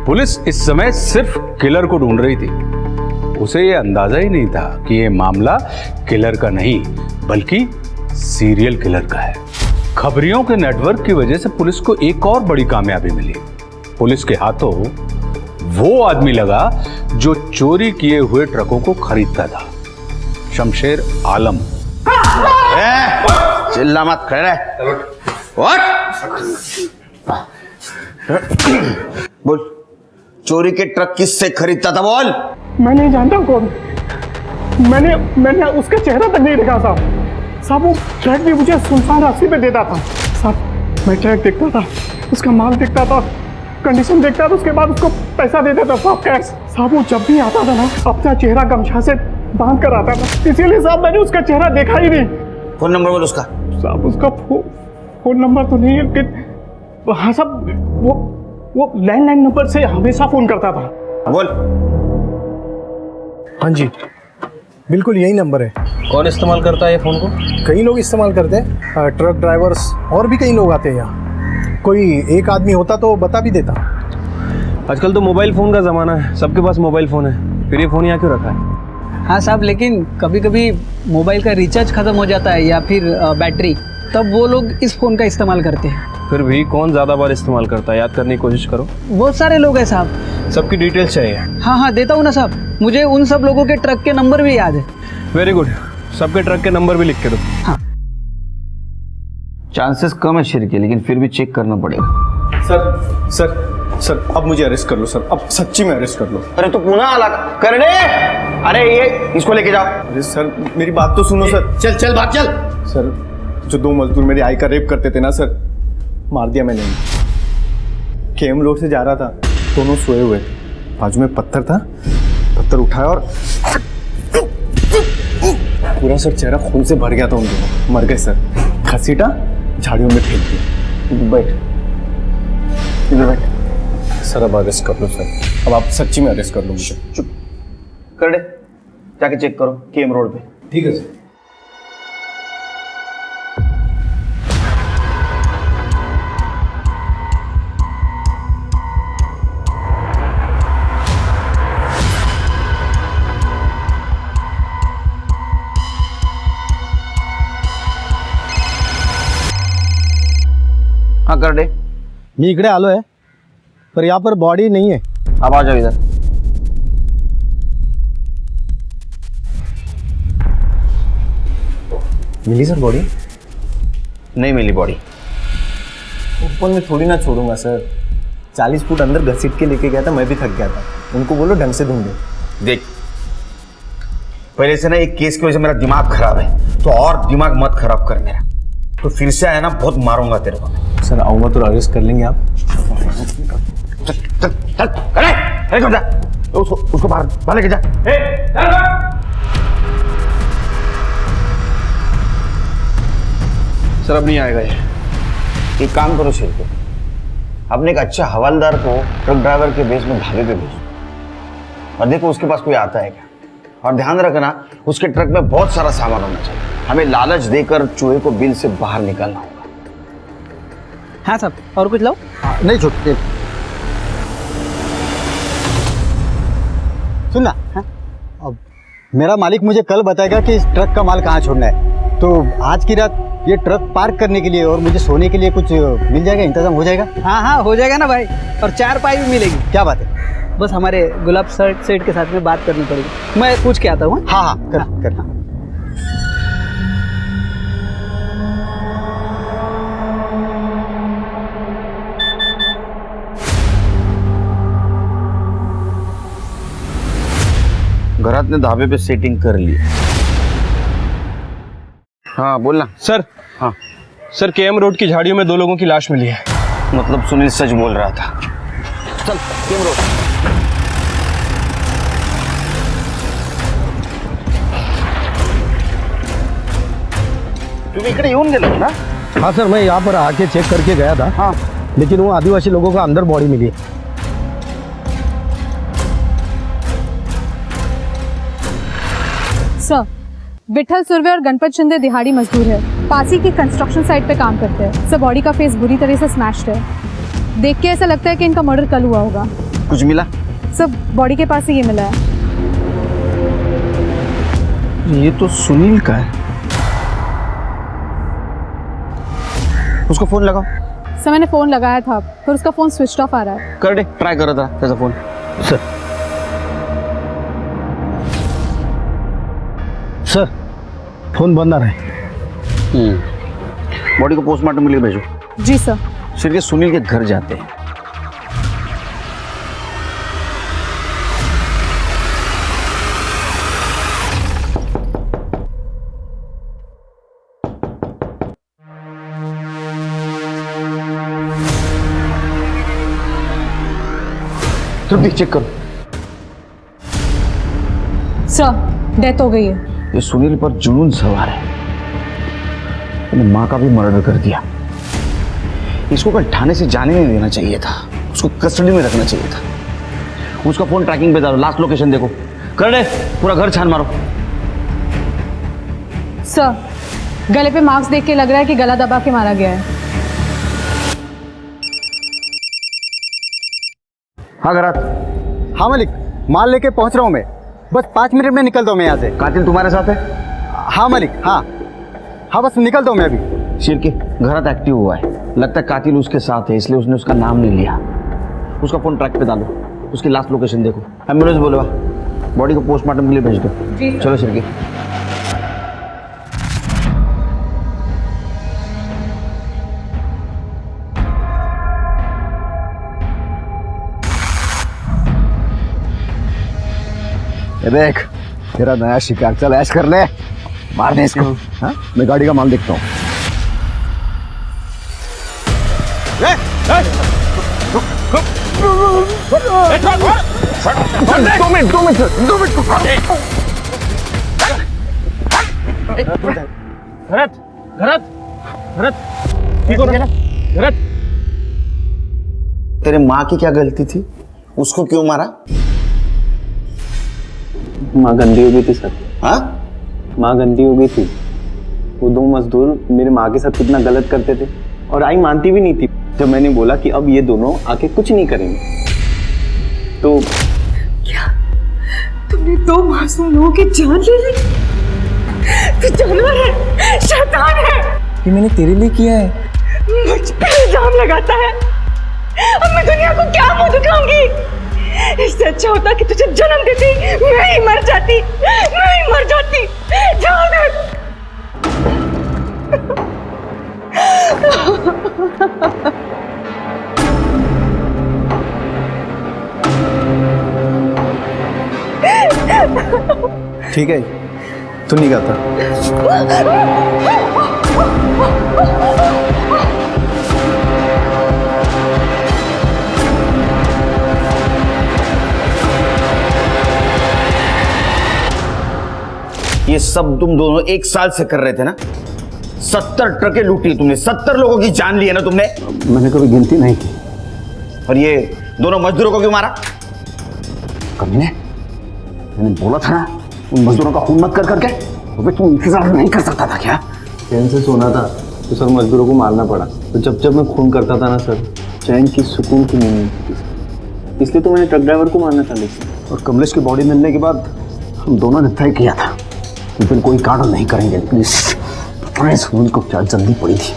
पुलिस इस समय सिर्फ किलर को ढूंढ रही थी। उसे यह अंदाजा ही नहीं था कि यह मामला किलर का नहीं बल्कि सीरियल किलर का है। खबरियों के नेटवर्क की वजह से पुलिस को एक और बड़ी कामयाबी मिली। पुलिस के हाथों वो आदमी लगा जो चोरी किए हुए ट्रकों को खरीदता था, शमशेर आलम। चिल्ला मत, खड़े रह। बोल, चोरी के ट्रक किससे खरीदता था? बोल। मैं नहीं जानता कौन। मैंने उसका चेहरा तक नहीं देखा साहब। वो ट्रक भी मुझे सुनसान रास्ते पे देता था साहब। मैं ट्रक देखता था, उसका माल देखता था, कंडीशन देखता था, उसके बाद उसको पैसा दे देता साहब, कैश। साहब वो जब भी आता था ना अपना चेहरा गमछा से बांध कर आता था, इसीलिए साहब मैंने उसका चेहरा देखा ही नहीं। फोन नंबर बोल उसका। साहब उसका फोन नंबर तो नहीं है, लेकिन हाँ साहब वो लैंडलाइन नंबर से हमेशा फोन करता था। बोल। हाँ जी, बिल्कुल यही नंबर है। कौन इस्तेमाल करता है ये फ़ोन को? कई लोग इस्तेमाल करते हैं, ट्रक ड्राइवर्स और भी कई लोग आते हैं यहाँ। कोई एक आदमी होता तो बता भी देता। आजकल तो मोबाइल फ़ोन का ज़माना है, सबके पास मोबाइल फ़ोन है, फिर ये फ़ोन यहाँ क्यों रखा है? हाँ साहब, लेकिन कभी कभी मोबाइल का रिचार्ज ख़त्म हो जाता है या फिर बैटरी, तब वो लोग इस फ़ोन का इस्तेमाल करते हैं। फिर भी कौन ज़्यादा बार इस्तेमाल करता है, याद करने की कोशिश करो। बहुत सारे लोग हैं साहब। सबकी डिटेल्स चाहिए। हाँ हाँ, देता हूँ ना साहब, मुझे उन सब लोगों के ट्रक के नंबर भी याद है। वेरी गुड, सबके ट्रक के नंबर भी लिख के दो। हाँ। चांसेस कम है शेर के, लेकिन फिर भी चेक करना पड़ेगा। सर सर सर अब मुझे अरेस्ट कर लो सर, अब सच्ची में अरेस्ट कर लो। अरे तो पुनः अलग करने, अरे ये इसको लेके जाओ। अरे सर मेरी बात तो सुनो सर। चल चल भाग चल। सर जो 2 मजदूर मेरी आई का रेप करते थे ना सर, मार दिया मैंने। केएम रोड से जा रहा था, दोनों सोए हुए, बाजू में पत्थर था, पत्थर उठाया और पूरा सर चेहरा खून से भर गया था उन दोनों। मर गए सर, घसीटा झाड़ियों में फेंक दिया। बैठ इधर बैठ। सर अब अरेस्ट कर लो सर, अब आप सच्ची में अरेस्ट कर लो मुझे। चुप कर दे, जाके चेक करो केएम रोड पे। ठीक है सर। हाँ कर दे। मी इकडे आलो आहे, पर यहाँ पर बॉडी नहीं है। अब आ जाओ इधर। मिली सर बॉडी? नहीं मिली बॉडी। ऊपर में थोड़ी ना छोड़ूंगा सर, 40 फुट अंदर घसीट के लेके गया था, मैं भी थक गया था। उनको बोलो ढंग से ढूंढे। देख, पहले से ना एक केस की वजह से मेरा दिमाग खराब है, तो और दिमाग मत खराब कर मेरा। तो फिर से आया ना, बहुत मारूंगा तेरे को। सर आऊंगा तो अरेस्ट कर लेंगे आप। चल चल चल, अरे कब जा, उसको बाहर लेके जा। सर अब नहीं आएगा ये। एक काम करो शेर को, अपने एक अच्छा हवलदार को ट्रक ड्राइवर के बेस में ढाबे पे भेजो और देखो उसके पास कोई आता है क्या। और ध्यान रखना, उसके ट्रक में बहुत सारा सामान होना चाहिए। हमें लालच देकर चूहे को बिल से बाहर निकालना होगा। हाँ साहब, और कुछ लो? नहीं छूट। सुन ना, हाँ? अब मेरा मालिक मुझे कल बताएगा कि इस ट्रक का माल कहाँ छोड़ना है, तो आज की रात ये ट्रक पार्क करने के लिए और मुझे सोने के लिए कुछ मिल जाएगा, इंतजाम हो जाएगा? हाँ हाँ, हो जाएगा ना भाई, और 4 पाई भी मिलेगी। क्या बात है? बस हमारे गुलाब सेठ के साथ में बात करनी पड़ेगी, मैं पूछ के आता हूँ। हाँ हाँ कर। घरात ने ढाबे पे सेटिंग कर ली। हाँ बोलना। सर, हाँ सर केएम रोड की झाड़ियों में 2 लोगों की लाश मिली है। मतलब सुनील सच बोल रहा था। चल केएम रोड। तुम इकडे येऊन गेलो ना? हाँ सर, मैं यहाँ पर आके चेक करके गया था। हाँ, लेकिन वो आदिवासी लोगों का अंदर बॉडी मिली। सर, विठल सुरवे और गणपत शिंदे दिहाड़ी मजदूर है, पासी की कंस्ट्रक्शन साइट पे काम करते हैं। सर, बॉडी का फेस बुरी तरह से स्मैश्ड है। देख के ऐसा लगता है कि इनका मर्डर कल हुआ होगा। कुछ मिला? सर, बॉडी के पास से ये मिला है। ये तो सुनील का है। उसको फोन लगाओ। सर, मैंने फ़ोन लगाया था पर उसका फ़ोन स्विच ऑफ आ रहा है। कर दे, ट्राई करो था कैसा फोन। सर फोन बंद आ रहा है। बॉडी को पोस्टमार्टम के लिए भेजो। जी सर। सिर्फ सुनील के घर जाते हैं। चेक करो। सर, डेथ हो गई है। ये सुनील पर जुनून सवार है। मैंने माँ का भी मर्डर कर दिया। इसको कल थाने से जाने नहीं देना चाहिए था, उसको कस्टडी में रखना चाहिए था। उसका फोन ट्रैकिंग पे डालो, लास्ट लोकेशन देखो। कर दे, पूरा घर छान मारो। सर, गले पे मार्क्स देख के लग रहा है कि गला दबा के मारा गया है। हाँ घरात। हाँ मालिक, माल लेके पहुंच रहा हूँ मैं। बस 5 मिनट में निकलता हूँ मैं यहाँ से। कातिल तुम्हारे साथ है? हाँ मालिक, हाँ हाँ, बस निकलता हूँ मैं अभी। शिरके घर एक्टिव हुआ है, लगता है कातिल उसके साथ है, इसलिए उसने उसका नाम नहीं लिया। उसका फोन ट्रैक पे डालो, उसकी लास्ट लोकेशन देखो, एम्बुलेंस बोलवा, बॉडी को पोस्टमार्टम के लिए भेज दो। चलो शिरके। देख तेरा नया शिकार, चल ऐश कर ले, मार दे इसको। हाँ मैं गाड़ी का माल देखता हूँ। 2 मिनट। भरत, तेरे माँ की क्या गलती थी, उसको क्यों मारा? माँ गंदी हो गई थी सर। हाँ माँ गंदी हो गई थी। वो 2 मजदूर मेरे माँ के साथ कितना गलत करते थे और आई मानती भी नहीं थी। जब मैंने बोला कि अब ये दोनों आके कुछ नहीं करेंगे तो क्या तुमने 2 मासूम लोगों की जान ले ली? तू जानवर है, शैतान है। ये मैंने तेरे लिए किया है। मुझ पे इल्जाम लगाता है। अब मैं दुनिया को क्या मुंह दिखाऊंगी? इससे अच्छा होता कि तुझे जन्म देती, मैं ही मर जाती। जाओ दे। ठीक है, तू नहीं गाता। ये सब तुम दोनों 1 साल से कर रहे थे ना? 70 ट्रकें लूटी तुमने, 70 लोगों की जान ली है ना तुमने? मैंने कभी गिनती नहीं की। और ये दोनों मजदूरों को क्यों मारा? कमीने, मैंने बोला था ना उन मजदूरों का खून मत कर करके। तो तुम इंतजार नहीं कर सकता था क्या? चैन से सोना था तो सर मजदूरों को मारना पड़ा। तो जब मैं खून करता था ना सर, चैन की सुकून की नींद मिलती थी, इसलिए तो मैंने ट्रक ड्राइवर को मारना था। लेकिन और कमलेश की बॉडी मिलने के बाद हम दोनों ने तय किया था कि फिर कोई कांड नहीं करेंगे। प्लीज को क्या जल्दी पड़ी थी।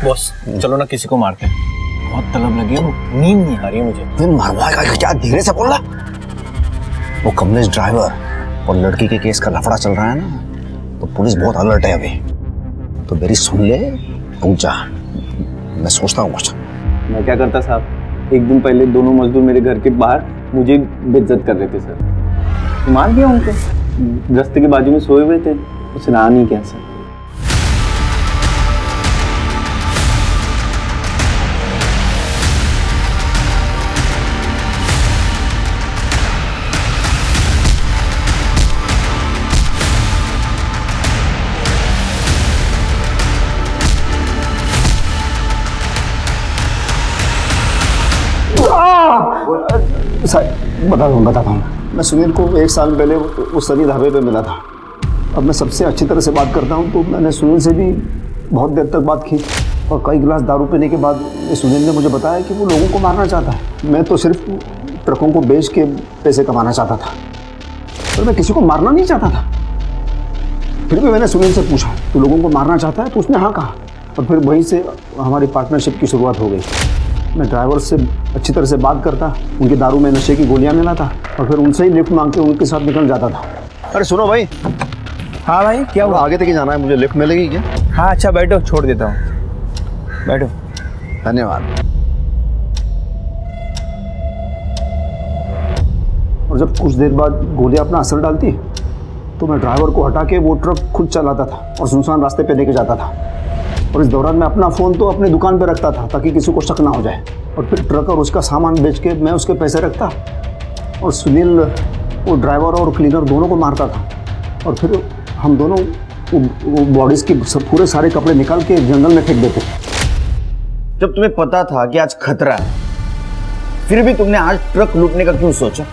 बॉस चलो ना किसी को मारते हैं, बहुत तलब लगी है, नींद नहीं आ रही है मुझे। मरवाएगा क्या? धीरे से बोल रहा। वो कमलेश ड्राइवर और लड़की के केस का लफड़ा चल रहा है ना, तो पुलिस बहुत अलर्ट है अभी। तो मेरी सुन ले, रुक जा, मैं सोचता हूँ कुछ। मैं क्या करता साहब, एक दिन पहले दोनों मजदूर मेरे घर के बाहर मुझे बेइज्जत कर रहे थे सर। मार दिया उनको, रास्ते के बाजू में सोए हुए थे, कुछ रहा नहीं क्या सर। बताता हूँ। मैं सुनील को 1 साल पहले उस सनी ढाबे पे मिला था। अब मैं सबसे अच्छी तरह से बात करता हूँ, तो मैंने सुनील से भी बहुत देर तक बात की और कई गिलास दारू पीने के बाद सुनील ने मुझे बताया कि वो लोगों को मारना चाहता है। मैं तो सिर्फ ट्रकों को बेच के पैसे कमाना चाहता था, पर मैं किसी को मारना नहीं चाहता था। फिर भी मैंने सुनील से पूछा तो लोगों को मारना चाहता है, तो उसने हाँ कहा और फिर वहीं से हमारी पार्टनरशिप की शुरुआत हो गई। मैं ड्राइवर से अच्छी तरह से बात करता, उनकी दारू में नशे की गोलियां मिलाता और फिर उनसे ही लिफ्ट मांग के उनके साथ निकल जाता था। अरे सुनो भाई। हाँ भाई क्या हुआ? आगे तक ही जाना है, मुझे लिफ्ट मिलेगी क्या? हाँ अच्छा बैठो, छोड़ देता हूँ, बैठो। धन्यवाद। और जब कुछ देर बाद गोलियां अपना असर डालती तो मैं ड्राइवर को हटा के वो ट्रक खुद चलाता था और सुनसान रास्ते पे लेके जाता था। और इस दौरान मैं अपना फ़ोन तो अपनी दुकान पे रखता था ताकि किसी को शक ना हो जाए। और फिर ट्रक और उसका सामान बेच के मैं उसके पैसे रखता और सुनील वो ड्राइवर और क्लीनर दोनों को मारता था। और फिर हम दोनों वो बॉडीज़ के पूरे सारे कपड़े निकाल के जंगल में फेंक देते। जब तुम्हें पता था कि आज खतरा है, फिर भी तुमने आज ट्रक लूटने का क्यों सोचा?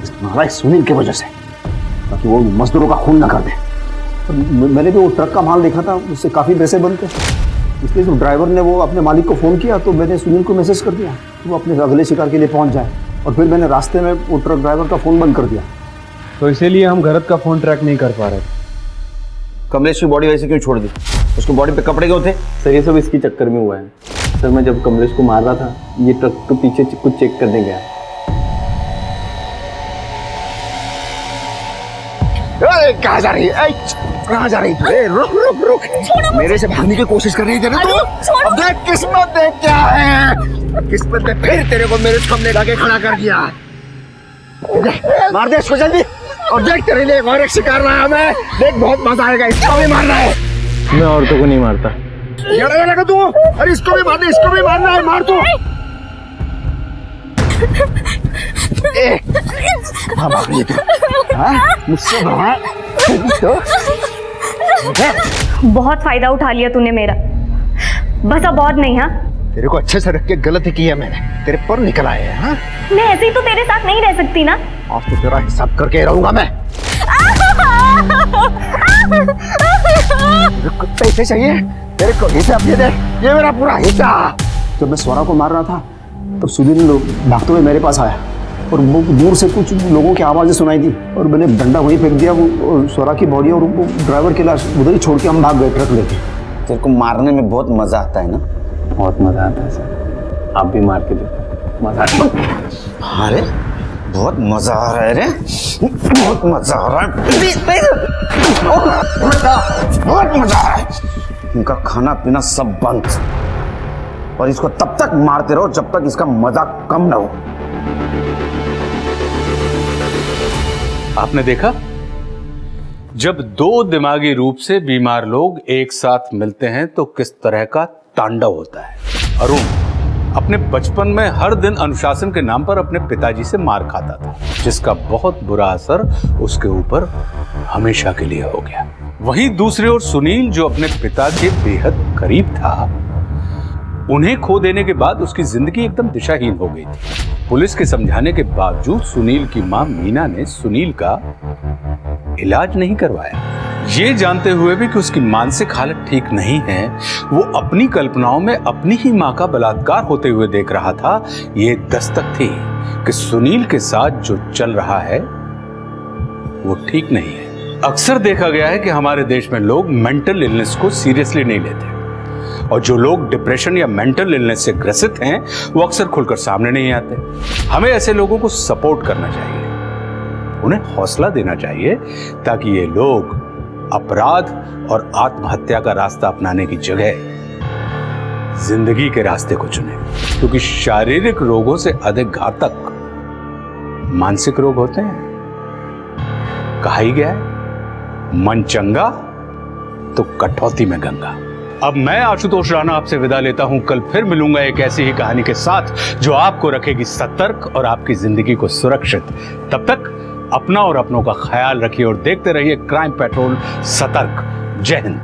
इस नालायक सुनील की वजह से, ताकि वो मजदूरों का खून ना कर दे। मैंने भी वो ट्रक का माल देखा था, उससे काफ़ी पैसे बनते, इसलिए जब ड्राइवर ने वो अपने मालिक को फ़ोन किया तो मैंने सुनील को मैसेज कर दिया कि वो अपने अगले शिकार के लिए पहुंच जाए। और फिर मैंने रास्ते में वो ट्रक ड्राइवर का फ़ोन बंद कर दिया तो इसीलिए हम घरत का फोन ट्रैक नहीं कर पा रहे। कमलेश की बॉडी वैसे क्यों छोड़ दी? उसकी बॉडी पे कपड़े क्यों थे? सर ये सब इसकी चक्कर में हुआ है। सर मैं जब कमलेश को मार रहा था, ये ट्रक के पीछे कुछ चेक करने गया। कहाँ जा रही है? कहाँ जा रही है? रुक रुक रुक, मेरे से भागने की कोशिश कर रही थी ना तू? अब देख किस्मत देख क्या है, किस्मत ने फिर तेरे को मेरे सामने लाके खड़ा कर दिया। मार दे इसको जल्दी, और देख तेरे लिए एक और एक शिकार लाया मैं। देख बहुत मजा आएगा, इसको भी मारना है। मैं औरतों को नहीं मारता। लगा तू, अरे इसको भी मारना, इसको भी मारना है, मार तू। मुझसे बहुत फायदा उठा लिया तूने मेरा, बस अब और नहीं। हाँ, तेरे को अच्छे से रख के गलती की है मैंने, तेरे पर निकल आए हैं। हाँ, मैं ऐसे ही तो तेरे साथ नहीं रह सकती ना। आज तो तेरा हिसाब करके रहूंगा मैं। पैसे चाहिए तेरे को, हिसाब ये दे, ये मेरा पूरा हिसाब। जब मैं स्वरा को मार रहा था तब सुनील भागते हुए मेरे पास आया और वो दूर से कुछ लोगों की आवाज़ें सुनाई दी और मैंने डंडा वहीं फेंक दिया। वो स्वरा की बॉडी और वो ड्राइवर की लाश उधर ही छोड़ के हम भाग गए ट्रक लेके। तेरे को मारने में बहुत मजा आता है ना? बहुत मजा आता है सर, आप भी मार के देखो, मजा आता है। अरे बहुत मजा आ रहा है रे, बहुत मजा आ रहा है, बहुत मजा आ रहा है। इनका खाना पीना सब बंद, और इसको तब तक मारते रहो जब तक इसका मजा कम ना हो। आपने देखा, जब दो दिमागी रूप से बीमार लोग एक साथ मिलते हैं तो किस तरह का तांडव होता है। अरुण अपने बचपन में हर दिन अनुशासन के नाम पर अपने पिताजी से मार खाता था, जिसका बहुत बुरा असर उसके ऊपर हमेशा के लिए हो गया। वहीं दूसरी ओर सुनील, जो अपने पिता के बेहद करीब था, उन्हें खो देने के बाद उसकी जिंदगी एकदम दिशाहीन हो गई थी। पुलिस के समझाने के बावजूद सुनील की मां मीना ने सुनील का इलाज नहीं करवाया। ये जानते हुए भी कि उसकी मानसिक हालत ठीक नहीं है, वो अपनी कल्पनाओं में अपनी ही मां का बलात्कार होते हुए देख रहा था। ये दस्तक थी कि सुनील के साथ जो चल रहा है वो ठीक नहीं है। अक्सर देखा गया है कि हमारे देश में लोग मेंटल इलनेस को सीरियसली नहीं लेते, और जो लोग डिप्रेशन या मेंटल इलनेस से ग्रसित हैं वो अक्सर खुलकर सामने नहीं आते। हमें ऐसे लोगों को सपोर्ट करना चाहिए, उन्हें हौसला देना चाहिए, ताकि ये लोग अपराध और आत्महत्या का रास्ता अपनाने की जगह जिंदगी के रास्ते को चुने। क्योंकि शारीरिक रोगों से अधिक घातक मानसिक रोग होते हैं। कहा ही गया है, मन चंगा तो कटौती में गंगा। अब मैं आशुतोष राणा आपसे विदा लेता हूं। कल फिर मिलूंगा एक ऐसी ही कहानी के साथ जो आपको रखेगी सतर्क और आपकी जिंदगी को सुरक्षित। तब तक अपना और अपनों का ख्याल रखिए और देखते रहिए क्राइम पेट्रोल सतर्क। जय हिंद।